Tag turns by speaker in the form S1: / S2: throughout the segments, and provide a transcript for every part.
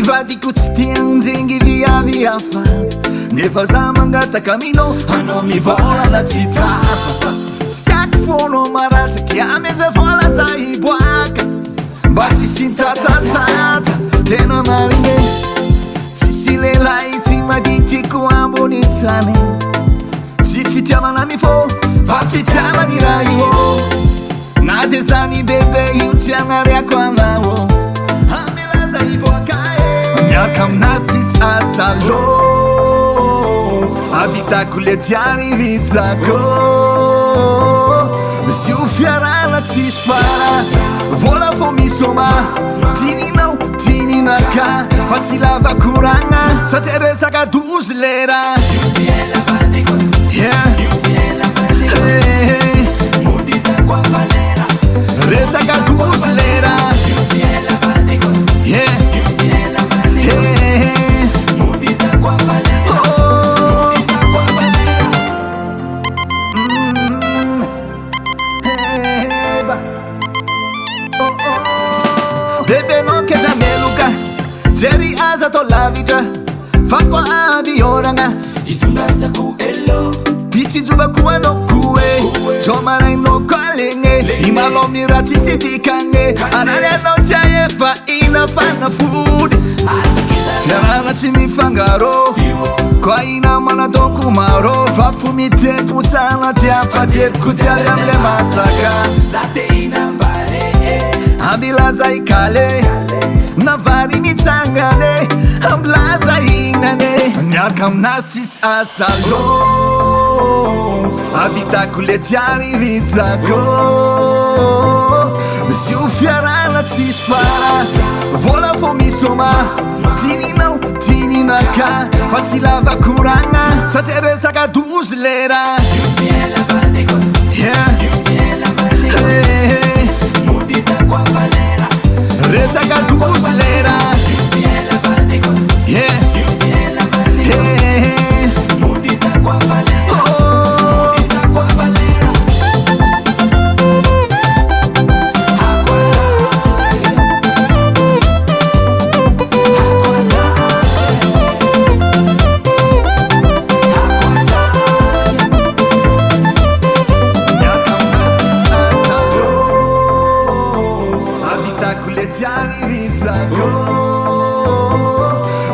S1: vadiko tsy tianjengy viavia fa nefa za mangataka aminao anao mivolana tsy tafa tsy tiako fonao maratraky ameja vola za hiboaka mba tsisy ntatatata tena marine tsisy lelay tsy magitriko ambony tsany tsy fitiavana mifô fa fitiavany raha io na de zany bebe io tsy anariako anao amelaza hiboaka miaka aminazy tsisy asalo avitako le jiary vitako zio fiarana tsisy fara vola fô misoma tininao tininaka fa tsy lava koragna satria resaka 12 lera resaka 12 lera bebe no keza meluka jeri aza to lavitra fako avy oragna itondrasako elo titsijovako anao koe zomarainao koalegne imalao mira tsisy dikagny anary anao tia efa ina fanafody fiarana tsy mifangaro koa ina manadoko maro fafo mitempo sanatria fa jeriko jiaby amle masaka ambilaza ikale navary mitsangane ambilaza inane miaka aminazy tsisy asalo avitako le jiary vitako zio fiarana tsisy fara vola fô misoma tininao tininaka fa tsy lava koragna satria resaka 12 lera resaka 12 lera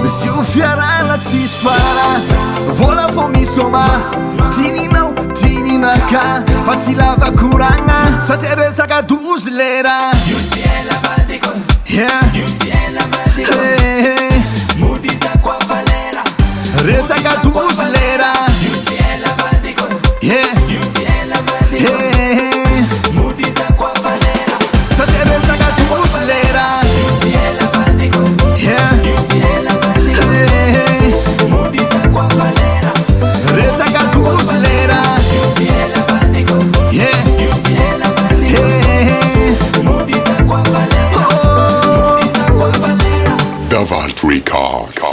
S1: zio fiarana tsisy fara vola fô misoma tininao tininaka fa tsy lava koragna satria resaka 12 lera resaka 12 lera satria resaka 12 lera resaka 12 lera
S2: Davalt Record.